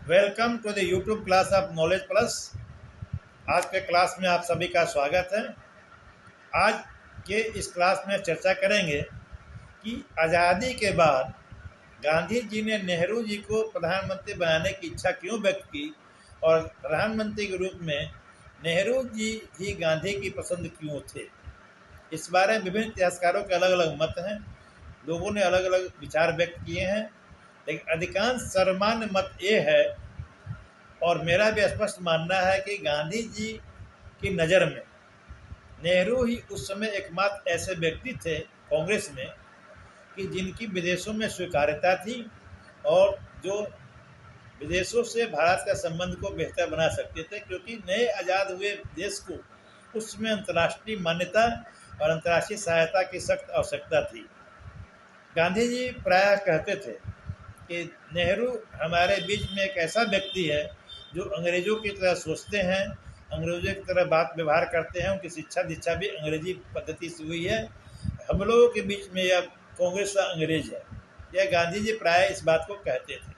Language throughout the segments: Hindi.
Welcome to the YouTube class of knowledge plus. आज के क्लास में आप सभी का स्वागत है। आज के इस क्लास में चर्चा करेंगे कि आज़ादी के बाद गांधी जी ने नेहरू जी को प्रधानमंत्री बनाने की इच्छा क्यों व्यक्त की और प्रधानमंत्री के रूप में नेहरू जी ही गांधी की पसंद क्यों थे। इस बारे में विभिन्न इतिहासकारों के अलग अलग मत हैं। लोगों ने अलग अलग विचार व्यक्त किए हैं, लेकिन अधिकांश सर्वमान्य मत ये है और मेरा भी स्पष्ट मानना है कि गांधी जी की नज़र में नेहरू ही उस समय एकमात्र ऐसे व्यक्ति थे कांग्रेस में कि जिनकी विदेशों में स्वीकार्यता थी और जो विदेशों से भारत का संबंध को बेहतर बना सकते थे, क्योंकि नए आज़ाद हुए देश को उस समय अंतर्राष्ट्रीय मान्यता और अंतर्राष्ट्रीय सहायता की सख्त आवश्यकता थी। गांधी जी प्रायः कहते थे कि नेहरू हमारे बीच में एक ऐसा व्यक्ति है जो अंग्रेज़ों की तरह सोचते हैं, अंग्रेज़ों की तरह बात व्यवहार करते हैं, उनकी शिक्षा दीक्षा भी अंग्रेजी पद्धति से हुई है। हम लोगों के बीच में यह कांग्रेस का अंग्रेज है। यह गांधी जी प्राय इस बात को कहते थे।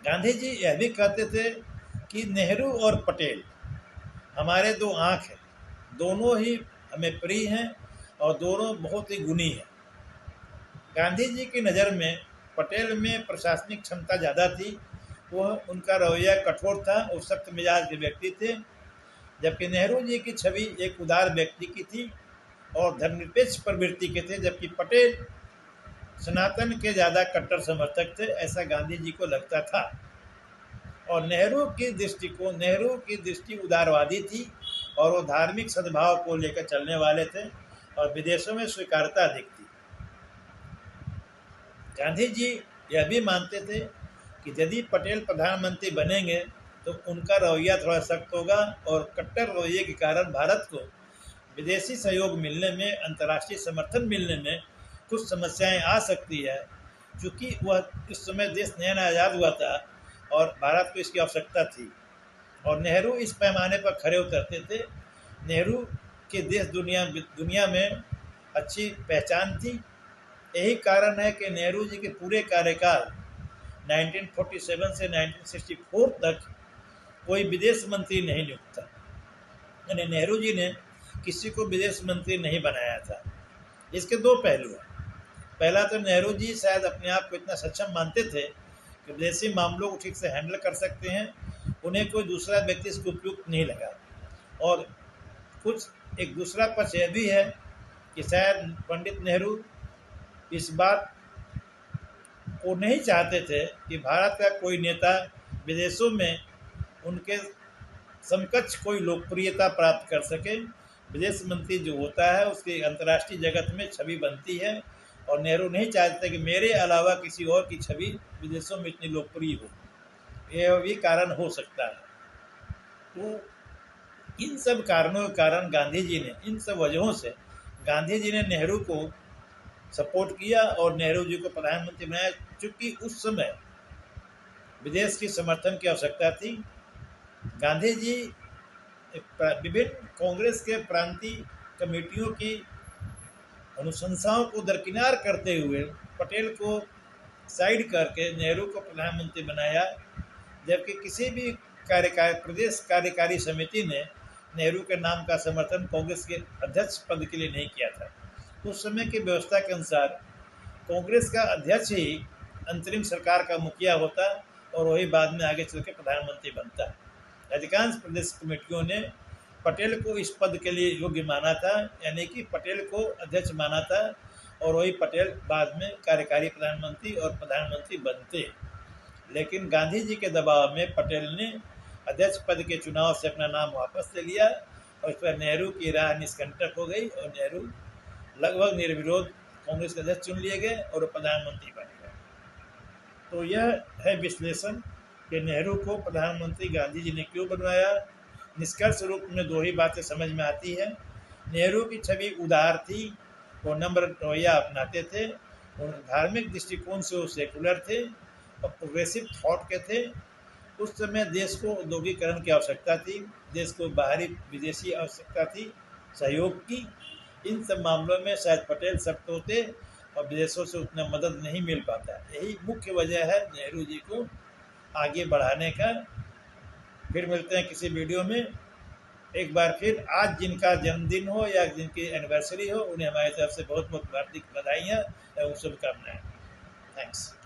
गांधी जी यह भी कहते थे कि नेहरू और पटेल हमारे दो आँख हैं, दोनों ही हमें प्रिय हैं और दोनों बहुत ही गुणी हैं। गांधी जी की नज़र में पटेल में प्रशासनिक क्षमता ज़्यादा थी, वह उनका रवैया कठोर था, वो सख्त मिजाज के व्यक्ति थे, जबकि नेहरू जी की छवि एक उदार व्यक्ति की थी और धर्मनिरपेक्ष प्रवृत्ति के थे, जबकि पटेल सनातन के ज़्यादा कट्टर समर्थक थे, ऐसा गांधी जी को लगता था। और नेहरू की दृष्टि उदारवादी थी और वो धार्मिक सद्भाव को लेकर चलने वाले थे और विदेशों में स्वीकार्यता अधिक थी। गांधी जी यह भी मानते थे कि यदि पटेल प्रधानमंत्री बनेंगे तो उनका रवैया थोड़ा सख्त होगा और कट्टर रवैये के कारण भारत को विदेशी सहयोग मिलने में, अंतर्राष्ट्रीय समर्थन मिलने में कुछ समस्याएं आ सकती है, क्योंकि वह इस समय देश नया नया आज़ाद हुआ था और भारत को इसकी आवश्यकता थी और नेहरू इस पैमाने पर खरे उतरते थे। नेहरू के देश दुनिया में अच्छी पहचान थी। यही कारण है कि नेहरू जी के पूरे कार्यकाल 1947 से 1964 तक कोई विदेश मंत्री नहीं नियुक्त था, यानी नेहरू जी ने किसी को विदेश मंत्री नहीं बनाया था। इसके दो पहलू हैं। पहला तो नेहरू जी शायद अपने आप को इतना सक्षम मानते थे कि विदेशी मामलों को ठीक से हैंडल कर सकते हैं, उन्हें कोई दूसरा व्यक्ति इसको उपयुक्त नहीं लगा। और कुछ एक दूसरा पक्ष यह भी है कि शायद पंडित नेहरू इस बात को नहीं चाहते थे कि भारत का कोई नेता विदेशों में उनके समकक्ष कोई लोकप्रियता प्राप्त कर सके। विदेश मंत्री जो होता है उसकी अंतर्राष्ट्रीय जगत में छवि बनती है और नेहरू नहीं चाहते कि मेरे अलावा किसी और की छवि विदेशों में इतनी लोकप्रिय हो। यह भी कारण हो सकता है। तो इन सब कारणों के कारण इन सब वजहों से गांधी जी ने नेहरू को सपोर्ट किया और नेहरू जी को प्रधानमंत्री बनाया, चूँकि उस समय विदेश की समर्थन की आवश्यकता थी। गांधी जी विभिन्न कांग्रेस के प्रांतीय कमेटियों की अनुशंसाओं को दरकिनार करते हुए पटेल को साइड करके नेहरू को प्रधानमंत्री बनाया, जबकि किसी भी प्रदेश कार्यकारी समिति ने नेहरू के नाम का समर्थन कांग्रेस के अध्यक्ष पद के लिए नहीं किया था। उस समय की व्यवस्था के अनुसार कांग्रेस का अध्यक्ष ही अंतरिम सरकार का मुखिया होता और वही बाद में आगे चल के प्रधानमंत्री बनता। अधिकांश प्रदेश कमेटियों ने पटेल को इस पद के लिए योग्य माना था, यानी कि पटेल को अध्यक्ष माना था और वही पटेल बाद में कार्यकारी प्रधानमंत्री और प्रधानमंत्री बनते। लेकिन गांधी जी के दबाव में पटेल ने अध्यक्ष पद के चुनाव से अपना नाम वापस ले लिया और इस पर नेहरू की राह निष्कंटक हो गई और नेहरू लगभग निर्विरोध कांग्रेस के अध्यक्ष चुन लिए गए और प्रधानमंत्री बन गए। तो यह है विश्लेषण कि नेहरू को प्रधानमंत्री गांधी जी ने क्यों बनवाया। निष्कर्ष रूप में दो ही बातें समझ में आती है। नेहरू की छवि उदार थी, वो नम्र रवैया अपनाते थे, और धार्मिक दृष्टिकोण से वो सेकुलर थे और प्रोग्रेसिव थॉट के थे। उस समय देश को औद्योगिकरण की आवश्यकता थी, देश को बाहरी विदेशी आवश्यकता थी सहयोग की। इन सब मामलों में शायद पटेल सख्त होते और विदेशों से उतना मदद नहीं मिल पाता। यही मुख्य वजह है नेहरू जी को आगे बढ़ाने का। फिर मिलते हैं किसी वीडियो में। एक बार फिर आज जिनका जन्मदिन हो या जिनकी एनिवर्सरी हो, उन्हें हमारी तरफ से बहुत बहुत हार्दिक बधाइयाँ एवं शुभकामनाएँ। थैंक्स।